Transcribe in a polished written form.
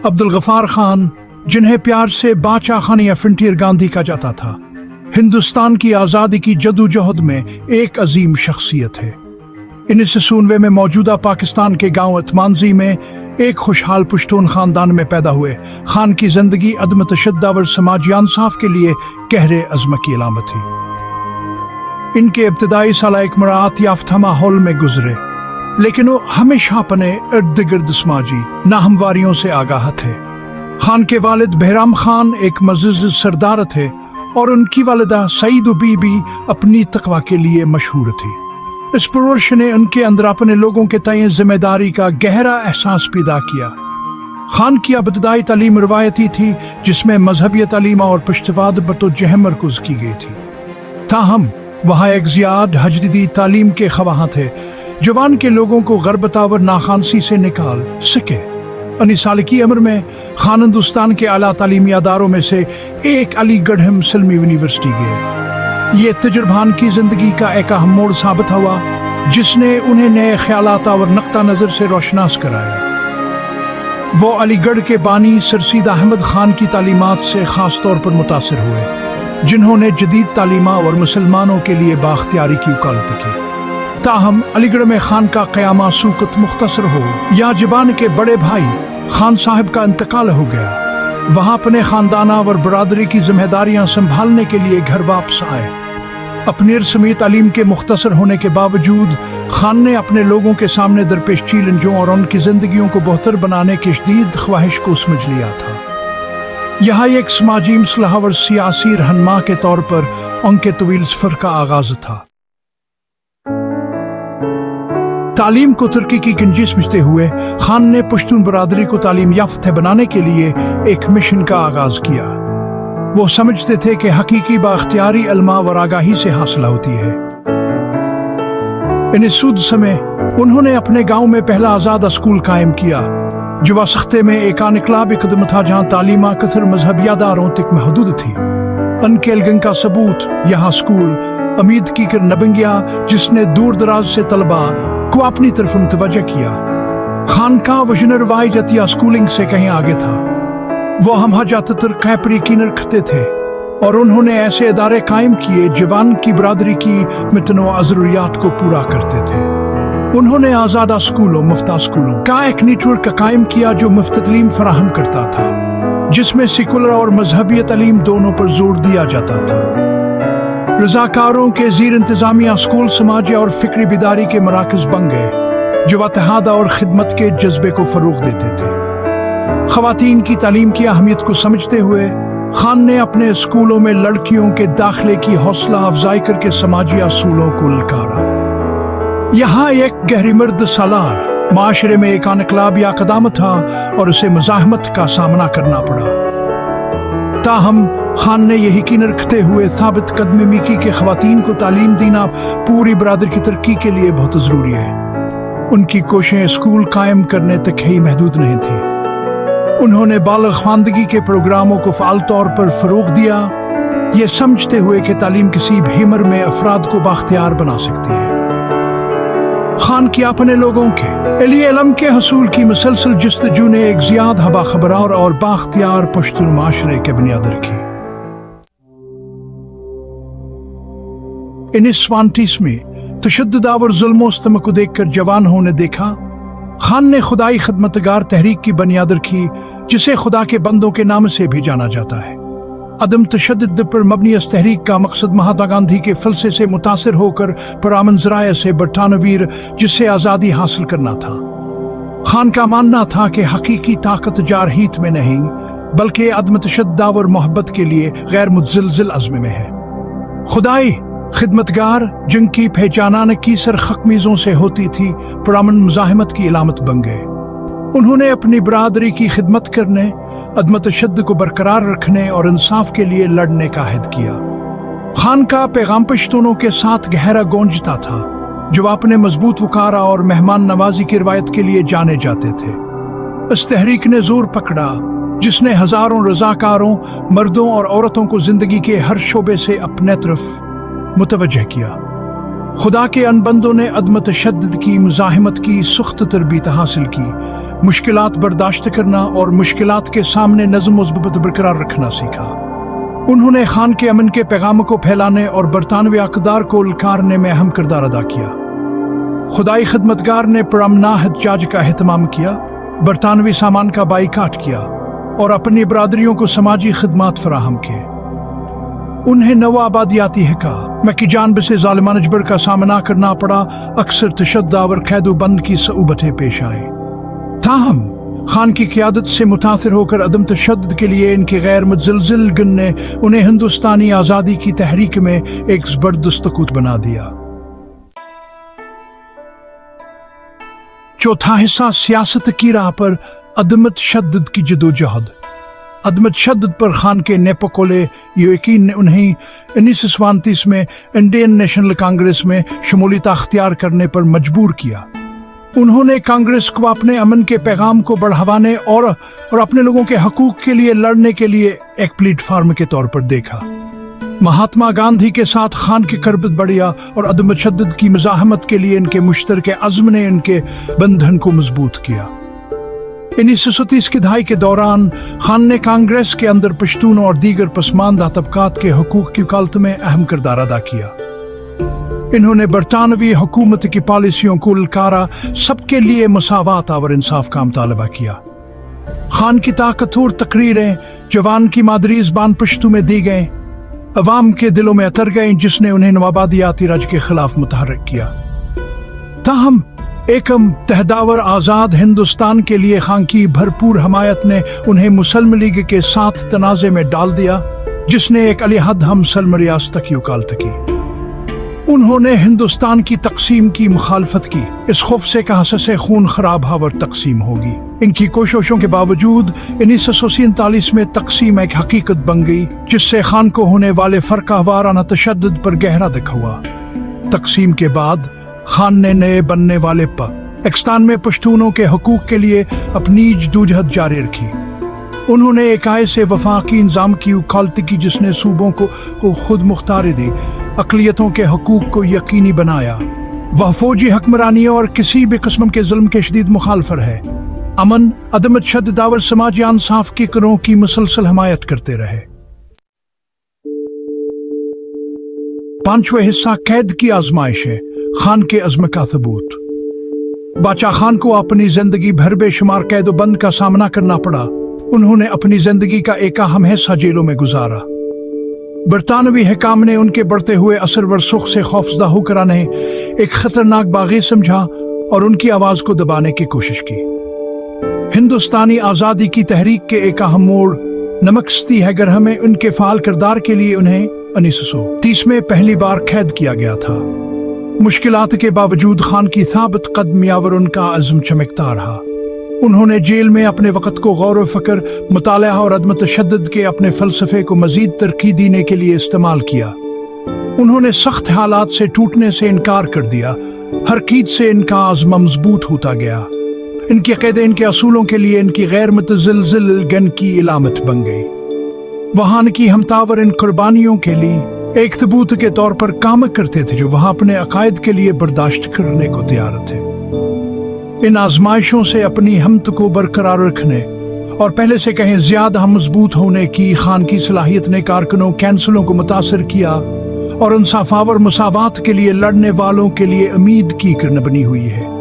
अब्दुल-गफ्फार खान, जिन्हें प्यार से बादशाह खान या फ्रंटियर गांधी कहा जाता था, हिंदुस्तान की आज़ादी की जदोजहद में एक अजीम शख्सियत है। 1999 में मौजूदा पाकिस्तान के गांव अतमानजी में एक खुशहाल पुश्तून खानदान में पैदा हुए खान की जिंदगी अदम तशद्दुद और समाजी इंसाफ के लिए गहरे अज़्म की अलामत थी। इनके इब्तदाई साल एक मरात याफ्ता माहौल में गुजरे, लेकिन वो हमेशा अपने इर्द गिर्द समाजी नाहमवारियों से आगाह थे। खान के वालिद बहराम खान एक मज़ीज़ सरदार थे और उनकी वालिदा सईद बीबी अपनी तकवा के लिए मशहूर थी। इस पुरवरिश ने उनके अंदर अपने लोगों के तय जिम्मेदारी का गहरा एहसास पैदा किया। खान की इब्तदाई तालीम रवायती थी, जिसमें मजहबी तालीम और पुश्तवाद बतौजह मरकूज की गई थी। ताहम वहाँ एक ज़ियाद हजदीदी तालीम के ख्वाहां थे, जवान के लोगों को गरबतावर नाखानसी से निकाल सके। 19 साल की उम्र में खान हिंदुस्तान के आला तालीमी अदारों में से एक अलीगढ़ मुस्लिम यूनिवर्सिटी गए। ये तजुर्बान की जिंदगी का एक अहम मोड़ साबित हुआ, जिसने उन्हें नए ख्यालात और नक्ता नज़र से रोशनास कराया। वो अलीगढ़ के बानी सरसीद अहमद खान की तालीमात से ख़ास तौर पर मुतासिर हुए, जिन्होंने जदीद तालीमा और मुसलमानों के लिए बाख्तियारी की वकालत की। ताहम अलीगढ़ में खान का क़यामा सूकत मुख्तसर हो या जबान के बड़े भाई खान साहब का इंतकाल हो गया। वहाँ अपने ख़ानदाना और बरादरी की जिम्मेदारियाँ संभालने के लिए घर वापस आए। अपनी रस्मी तालीम के मुख्तसर होने के बावजूद खान ने अपने लोगों के सामने दरपेश चैलेंजों और उनकी ज़िंदगियों को बेहतर बनाने की शदीद ख्वाहिश को समझ लिया था। यहाँ एक समाजी मसलह और सियासी रहनुमा के तौर पर उनके तवील सफ़र का आगाज़ था। तालीम को तरक्की की कुंजी समझते हुए खान ने पश्तून बरादरी को तालीम याफ्ता बनाने के लिए एक मिशन का आगाज किया। वो समझते थे कि हकीकी बाख्तियारी इल्मा और आगाही से हासिल होती है। इन सूद समय उन्होंने अपने गांव में पहला आज़ाद स्कूल कायम किया, जो वसख्ते में एक इनकलाबी कदम था, जहाँ तालीमा कसर मजहबी अदारों तक महदूद थी। उनके अलगन का सबूत यहाँ स्कूल उम्मीद की कर नबंगिया, जिसने दूर दराज से तलबा को अपनी तरफ मुतवज्जह किया। खान का वजन रवायतिया स्कूलिंग से कहीं आगे था। वो हम हजातर कैपरी की रखते थे और उन्होंने ऐसे इदारे कायम किए जवान की बरादरी की मुतनोआ ज़रूरियात को पूरा करते थे। उन्होंने आज़ादा स्कूलों मुफ्ता स्कूलों का एक नेटवर्क कायम किया, जो मुफ्त तालीम फराहम करता था, जिसमें सेकुलर और मजहबी तालीम दोनों पर जोर दिया जाता था। रज़ाकारों के ज़ीर इंतज़ामिया स्कूल समाजी और फ़िक्री बेदारी के मराकज़ बन गए, जो इत्तेहाद और ख़िदमत के जज्बे को फ़रोग़ देते थे। ख़वातीन की तालीम की अहमियत को समझते हुए खान ने अपने स्कूलों में लड़कियों के दाखिले की हौसला अफजाई करके समाजी असूलों को ललकारा। यहाँ एक गहरी मर्द सालार माशरे में एक इनकलाब या कदम था और उसे मुज़ाहमत का सामना करना पड़ा। ताहम खान ने यह यकीन रखते हुए साबित कदमी की कि ख़वातीन को तालीम देना पूरी बरादरी की तरक्की के लिए बहुत ज़रूरी है। उनकी कोशिशें स्कूल कायम करने तक ही महदूद नहीं थी। उन्होंने बालिग़ ख़वानदगी के प्रोग्रामों को फ़ाल तौर पर फ़रोग़ दिया, ये समझते हुए कि तालीम किसी भी उम्र में अफराद को बाख्तियार बना सकती है। खान की अपने लोगों के लिए इल्म के हसूल की मुसलसल जस्तजू ने एक ज़ियाद बाखबरार और बाख्तियार पश्तून माशरे की बुनियाद रखी। 1920 में तशद्दुद और जुल्म को देखकर जवानों ने देखा, खान ने खुदाई खिदमतगार तहरीक की बुनियाद रखी, जिसे खुदा के बंदों के नाम से भी जाना जाता है। अदम तशद्दुद पर मबनी इस तहरीक का मकसद महात्मा गांधी के फलसे से मुतासिर होकर पुरामन ज़राए से बरतानवीर जिससे आज़ादी हासिल करना था। खान का मानना था कि हकीकी ताकत जारहीत में नहीं, बल्कि अदम तशद्दुद और मोहब्बत के लिए गैर मुतज़लज़ल अज़्म में है। खुदाई खिदमतगार जिनकी पहचान की सरखमीज़ों से होती थी, पुरामन मुज़ाहमत की इलामत बन गए। उन्होंने अपनी बरादरी की खिदमत करने, अदम तशद्दुद को बरकरार रखने और इंसाफ के लिए लड़ने का अहद किया। खान का पैगाम पश्तूनों के साथ गहरा गूंजता था, जो अपने मजबूत वकारा और मेहमान नवाजी की रवायत के लिए जाने जाते थे। इस तहरीक ने जोर पकड़ा, जिसने हजारों रज़ाकारों, मर्दों और औरतों को जिंदगी के हर शोबे से अपने तरफ मुतवज्जह किया। खुदा के अन बंदों ने अदम तशद्दुद की, मुज़ाहिमत की सख्त तरबियत हासिल की, मुश्किलात बर्दाश्त करना और मुश्किलात के सामने नज़्म व ज़ब्त बरकरार रखना सीखा। उन्होंने खान के अमन के पैगाम को फैलाने और बरतानवी अक़दार को ललकारने में अहम किरदार अदा किया। खुदाई खिदमतगार ने पुरअमन हज्जाज का एहतमाम किया, बरतानवी सामान का बाइकाट किया और अपनी बरादरियों को समाजी खिदमात फराहम किए। उन्हें नवा आबादियाती हिका मक्की जानब से ज़ालिमाना जबर का सामना करना पड़ा, अक्सर तशद्दुद और कैदोबंद की सऊबतें पेश आई। ताहम खान की क़ियादत से मुतासिर होकर अदम तशद्दुद के लिए इनके गैर मुतज़लज़िल गन ने उन्हें हिंदुस्तानी आज़ादी की तहरीक में एक ज़बरदस्त कूत बना दिया। चौथा हिस्सा सियासत की राह पर अदम तशद्दुद की जदोजहद। अदम तशद्दुद पर खान के नेपोकोले यकीन ने उन्हें 1937 में इंडियन नेशनल कांग्रेस में शमूलियत अख्तियार करने पर मजबूर किया। उन्होंने कांग्रेस को अपने अमन के पैगाम को बढ़ावाने और अपने लोगों के हकूक के लिए लड़ने के लिए एक प्लेटफार्म के तौर पर देखा। महात्मा गांधी के साथ खान की करबत बढ़िया और अदम तशद्दुद की मुज़ाहमत के लिए इनके मुश्तरके अज़्म ने इनके बंधन को मजबूत किया। 1930 की दहाई के दौरान खान ने कांग्रेस के अंदर पश्तून और दीगर पसमानदा तबकात के हकूक की वकालत में अहम किरदार अदा किया। इन्होंने बरतानवी हुकूमत की पॉलिसियों को ललकारा, सबके लिए मसावात और इंसाफ का मुतालबा किया। खान की ताकतवर तकरीरें जवान की मादरी ज़बान पश्तू में दी गईं, अवाम के दिलों में उतर गईं, जिसने उन्हें नवाबादियाती रज के खिलाफ मुतहर्रिक किया। ताहम एकम तहदावर आज़ाद हिंदुस्तान के लिए खान की भरपूर हमायत ने उन्हें मुसलम लीग के साथ तनाज़े में डाल दिया, जिसने एक अलहद हम मुसलम रियासत की वकालत की। उन्होंने हिंदुस्तान की तकसीम की मुखालफत की, इस खौफ से कि हससे खून खराब हावर तकसीम होगी। इनकी कोशिशों के बावजूद 1947 में तकसीम एक हकीकत बन गई, जिससे खान को होने वाले फर्का वाराना तशद्दुद पर गहरा दुख हुआ। तकसीम के बाद खान ने नए बनने वाले पाकिस्तान में पश्तूनों के हकूक के लिए अपनी जदोजहद जारी रखी। उन्होंने एक ऐसे वफाकी इंजाम की वकालत की जिसने सूबों को खुद मुख्तारी दी, अक़लियतों के हकूक को यकीनी बनाया। वह फौजी हुक्मरानी और किसी भी किस्म के जुल्म के शदीद मुखालफर है। अमन, अदम तशद्दुद और समाजी इंसाफ की करों की मुसलसल हमायत करते रहे। पांचवें हिस्सा कैद की आजमाइश है, खान के अज़्म का सबूत। बादशाह खान को अपनी जिंदगी भर बेशुमार कैदोबंद का सामना करना पड़ा। उन्होंने अपनी जिंदगी का एक अहम हिस्सा जेलों में गुजारा। बरतानवी हुकाम ने उनके बढ़ते हुए असर व रसूख से खौफजदा होकर उन्हें एक खतरनाक बागी समझा और उनकी आवाज को दबाने की कोशिश की। हिंदुस्तानी आज़ादी की तहरीक के एक अहम मोड़ नमकस्ती हैगर में उनके फाल किरदार के लिए उन्हें 1930 में पहली बार कैद किया गया था। मुश्किलात के बावजूद खान की साबित कदमी और उनका अज़्म चमकता रहा। उन्होंने जेल में अपने वक़्त को गौर व फ़िक्र, मुताला और अदम तशद्दुद के अपने फ़लसफ़े को मज़ीद तरक्की देने के लिए इस्तेमाल किया। उन्होंने सख्त हालात से टूटने से इनकार कर दिया। हर कीद से इनका आज़म मजबूत होता गया। इनके क़ैदे इनके असूलों के लिए इनकी गैर मुतज़लज़िल गन की इलामत बन गई। वहाँ की हमतावर इन कुर्बानियों के लिए एक सबूत के तौर पर काम करते थे, जो वहाँ अपने अकायद के लिए बर्दाश्त करने को तैयार थे। इन आजमाइशों से अपनी हमत को बरकरार रखने और पहले से कहीं ज्यादा मजबूत होने की खान की सलाहियत ने कारकुनों कैंसलों को मुतासर किया और इंसाफ और मुसावात के लिए लड़ने वालों के लिए उम्मीद की किरण बनी हुई है।